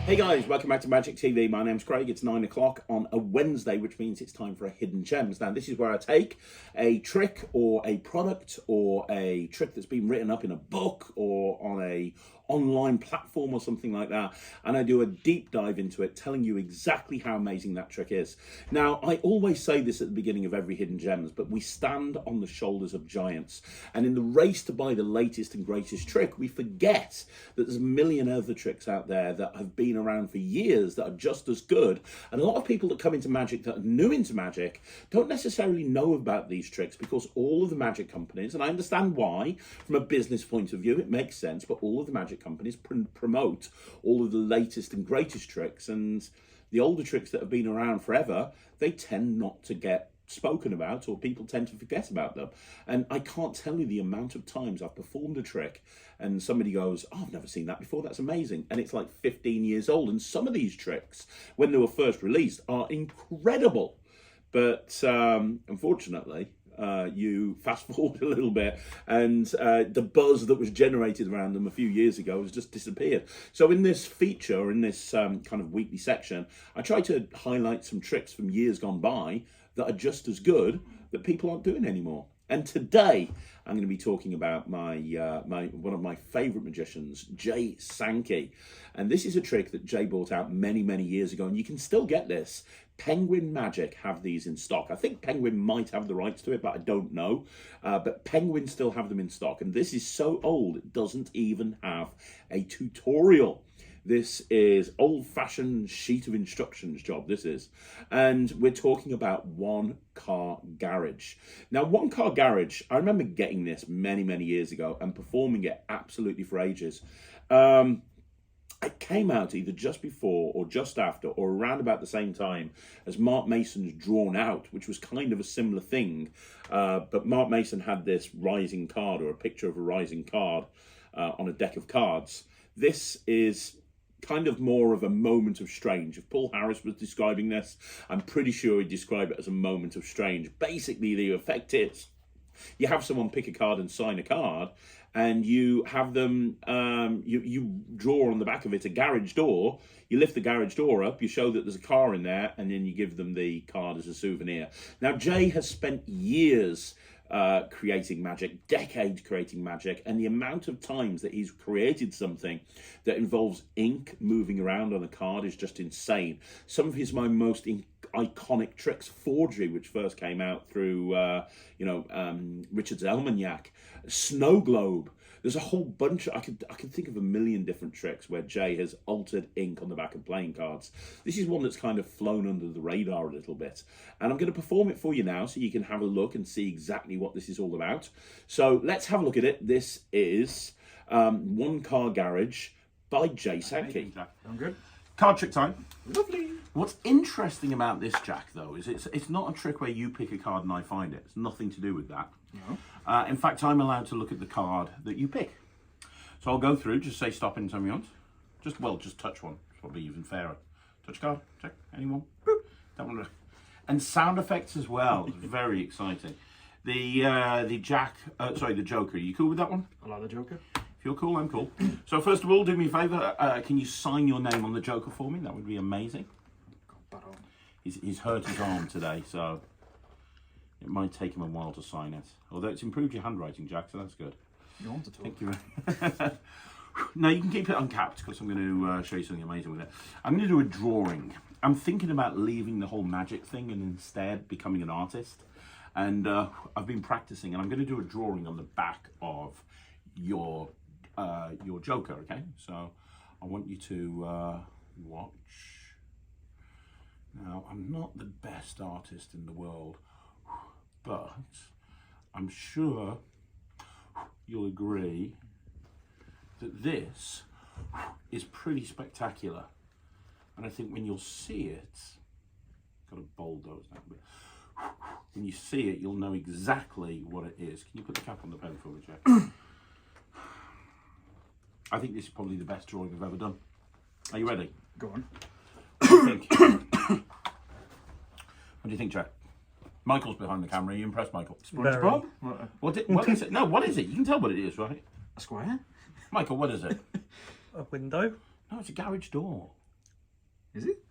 Hey guys, welcome back to Magic TV. My name's Craig. It's 9 o'clock on a Wednesday, which means it's time for a Hidden Gems. Now, this is where I take a trick or a product or a trick that's been written up in a book or on a online platform or something like that, and I do a deep dive into it, telling you exactly how amazing that trick is. Now, I always say this at the beginning of every Hidden Gems, but we stand on the shoulders of giants, and in the race to buy the latest and greatest trick, we forget that there's a million other tricks out there that have been around for years that are just as good, and a lot of people that come into magic that are new into magic don't necessarily know about these tricks because all of the magic companies, and I understand why, from a business point of view, it makes sense, but all of the magic companies promote all of the latest and greatest tricks, and the older tricks that have been around forever, they tend not to get spoken about, or people tend to forget about them. And I can't tell you the amount of times I've performed a trick and somebody goes, "Oh, I've never seen that before, that's amazing," and it's like 15 years old. And some of these tricks, when they were first released, are incredible, but unfortunately you fast forward a little bit and the buzz that was generated around them a few years ago has just disappeared. So in this feature, or in this kind of weekly section, I try to highlight some tricks from years gone by that are just as good that people aren't doing anymore. And today I'm going to be talking about my one of my favourite magicians, Jay Sankey. And this is a trick that Jay brought out many, many years ago, and you can still get this. Penguin Magic have these in stock. I think Penguin might have the rights to it, but I don't know. But Penguin still have them in stock. And this is so old, it doesn't even have a tutorial. This is old-fashioned sheet of instructions job, this is. And we're talking about One Car Garage. Now, One Car Garage, I remember getting this many, many years ago and performing it absolutely for ages. It came out either just before or just after or around about the same time as Mark Mason's Drawn Out, which was kind of a similar thing. But Mark Mason had this rising card, or a picture of a rising card on a deck of cards. This is kind of more of a moment of strange. If Paul Harris was describing this, I'm pretty sure he'd describe it as a moment of strange. Basically, the effect is you have someone pick a card and sign a card, and you have them, you draw on the back of it a garage door, you lift the garage door up, you show that there's a car in there, and then you give them the card as a souvenir. Now, Jay has spent years creating magic, decades creating magic, and the amount of times that he's created something that involves ink moving around on a card is just insane. Some of his most iconic tricks, forgery, which first came out through Richard's Almanac, snow globe. There's a whole bunch of, I could think of a million different tricks where Jay has altered ink on the back of playing cards. This is one that's kind of flown under the radar a little bit. And I'm going to perform it for you now so you can have a look and see exactly what this is all about. So let's have a look at it. This is One Car Garage by Jay Sankey. I'm good. Card trick time. Lovely. What's interesting about this, Jack, though, is it's not a trick where you pick a card and I find it. It's nothing to do with that. No. In fact, I'm allowed to look at the card that you pick. So I'll go through, just say stop anytime you want. Just touch one. It's probably even fairer. Touch card, check, anyone. Boop. That one. And sound effects as well. It's very exciting. The Joker. Are you cool with that one? I like the Joker. If you're cool, I'm cool. So first of all, do me a favour. Can you sign your name on the Joker for me? That would be amazing. Got bad arm. He's hurt his arm today, so it might take him a while to sign it. Although it's improved your handwriting, Jack, so that's good. You want to talk? Thank you. No, you can keep it uncapped because I'm going to show you something amazing with it. I'm going to do a drawing. I'm thinking about leaving the whole magic thing and instead becoming an artist. And I've been practicing, and I'm going to do a drawing on the back of your Joker, okay? So I want you to watch. Now, I'm not the best artist in the world, but I'm sure you'll agree that this is pretty spectacular. And I think when you'll see it, got to bulldoze that bit. When you see it, you'll know exactly what it is. Can you put the cap on the pen for me, Jack? I think this is probably the best drawing I've ever done. Are you ready? Go on. What do you think? What do you think, Jack? Michael's behind the camera. Are you impressed, Michael? SpongeBob? What is it? No, what is it? You can tell what it is, right? A square? Michael, what is it? A window? No, it's a garage door. Is it?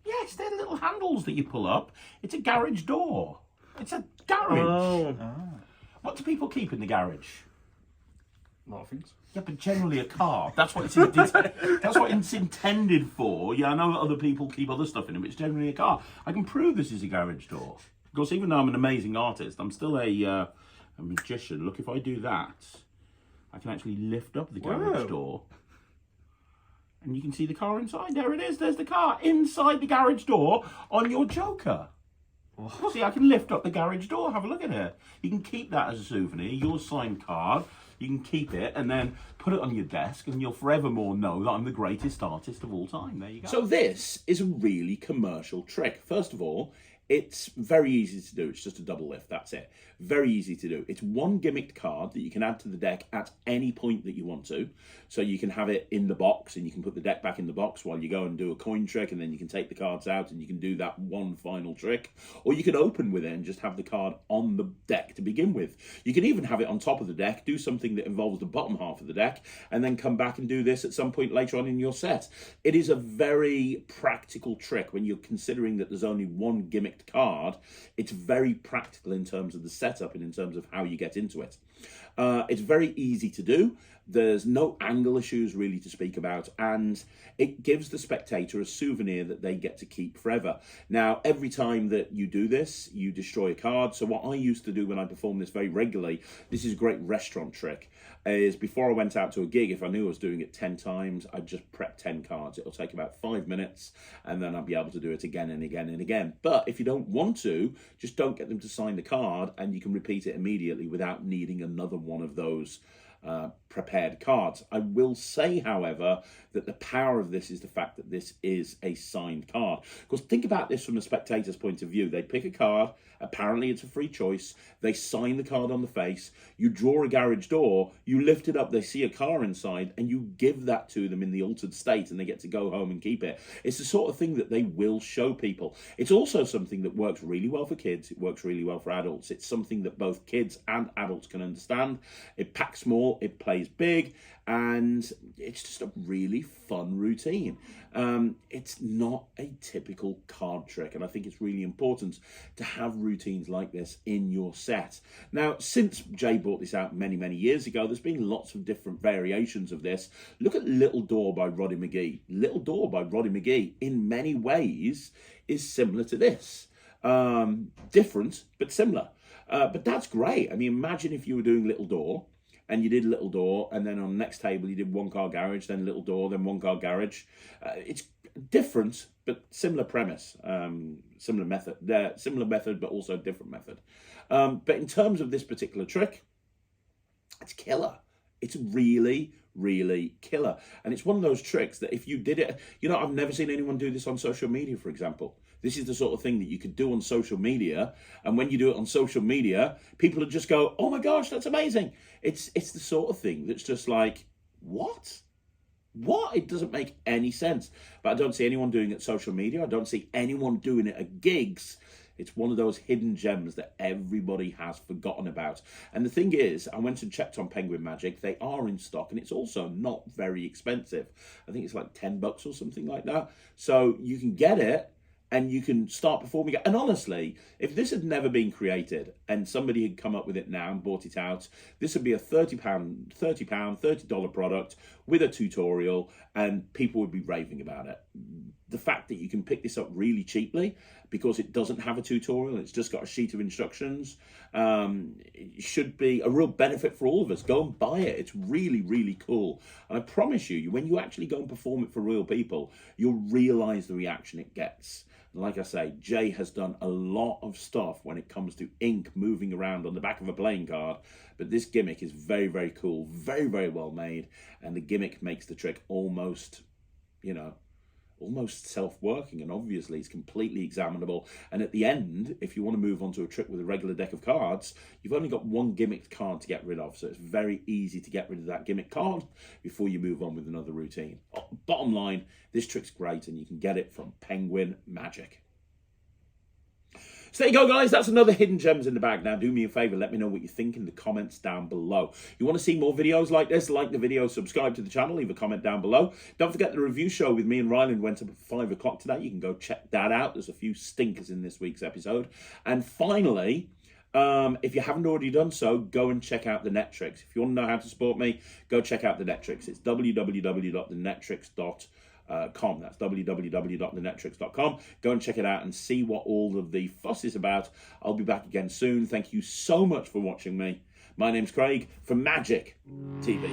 Yes, they're little handles that you pull up. It's a garage door. It's a garage. Oh. What do people keep in the garage? A lot of things. Yeah, but generally a car. That's what it's intended for. Yeah, I know that other people keep other stuff in it, but it's generally a car. I can prove this is a garage door. Of course, even though I'm an amazing artist, I'm still a magician. Look, if I do that, I can actually lift up the garage door. And you can see the car inside. There it is. There's the car inside the garage door on your Joker. See, I can lift up the garage door. Have a look at it. You can keep that as a souvenir, your signed card. You can keep it and then put it on your desk, and you'll forevermore know that I'm the greatest artist of all time. There you go. So this is a really commercial trick. First of all, it's very easy to do. It's just a double lift. That's it. Very easy to do. It's one gimmicked card that you can add to the deck at any point that you want to. So you can have it in the box, and you can put the deck back in the box while you go and do a coin trick, and then you can take the cards out and you can do that one final trick. Or you can open with it and just have the card on the deck to begin with. You can even have it on top of the deck, do something that involves the bottom half of the deck, and then come back and do this at some point later on in your set. It is a very practical trick when you're considering that there's only one gimmicked card. It's very practical in terms of the setup and in terms of how you get into it. It's very easy to do. There's no angle issues really to speak about, and it gives the spectator a souvenir that they get to keep forever. Now, every time that you do this, you destroy a card. So what I used to do when I perform this very regularly, this is a great restaurant trick, is before I went out to a gig, if I knew I was doing it 10 times, I'd just prep 10 cards. It'll take about 5 minutes, and then I'll be able to do it again and again and again. But if you don't want to, just don't get them to sign the card, and you can repeat it immediately without needing another one of those prepared cards. I will say, however, that the power of this is the fact that this is a signed card. Because think about this from a spectator's point of view. They pick a card, apparently it's a free choice, they sign the card on the face, you draw a garage door, you lift it up, they see a car inside, and you give that to them in the altered state, and they get to go home and keep it. It's the sort of thing that they will show people. It's also something that works really well for kids, it works really well for adults. It's something that both kids and adults can understand. It packs more, it plays big, and it's just a really fun routine. It's not a typical card trick, and I think it's really important to have routines like this in your set. Now, since Jay brought this out many, many years ago, there's been lots of different variations of this. Look at Little Door by Roddy McGee. Little Door by Roddy McGee, in many ways, is similar to this. Different, but similar. But that's great. I mean, imagine if you were doing Little Door, and you did Little Door, and then on the next table you did one card garage, then Little Door, then one card garage. It's different, but similar premise, similar method, but also different method. But in terms of this particular trick, it's killer. It's really, really killer. And it's one of those tricks that if you did it, you know, I've never seen anyone do this on social media, for example. This is the sort of thing that you could do on social media, and when you do it on social media, people would just go, "Oh my gosh, that's amazing!" It's the sort of thing that's just like, what? It doesn't make any sense. But I don't see anyone doing it on social media. I don't see anyone doing it at gigs. It's one of those hidden gems that everybody has forgotten about. And the thing is, I went and checked on Penguin Magic. They are in stock, and it's also not very expensive. I think it's like $10 or something like that. So you can get it, and you can start performing it. And honestly, if this had never been created and somebody had come up with it now and bought it out, this would be a $30 product with a tutorial, and people would be raving about it. The fact that you can pick this up really cheaply because it doesn't have a tutorial, it's just got a sheet of instructions, it should be a real benefit for all of us. Go and buy it. It's really, really cool. And I promise you, when you actually go and perform it for real people, you'll realize the reaction it gets. Like I say, Jay has done a lot of stuff when it comes to ink moving around on the back of a playing card, but this gimmick is very, very cool, very, very well made, and the gimmick makes the trick almost, almost self-working, and obviously it's completely examinable. And at the end, if you want to move on to a trick with a regular deck of cards, you've only got one gimmicked card to get rid of, so it's very easy to get rid of that gimmick card before you move on with another routine. Bottom line, this trick's great, and you can get it from Penguin Magic. So there you go, guys. That's another Hidden Gems in the bag. Now, do me a favour. Let me know what you think in the comments down below. You want to see more videos like this? Like the video, subscribe to the channel, leave a comment down below. Don't forget the review show with me and Ryland went up at 5 o'clock today. You can go check that out. There's a few stinkers in this week's episode. And finally, if you haven't already done so, go and check out the Netrix. If you want to know how to support me, go check out the Netrix. It's www.thenetrix.com. That's www.thenetrix.com. Go and check it out and see what all of the fuss is about. I'll be back again soon. Thank you so much for watching me. My name's Craig from Magic TV.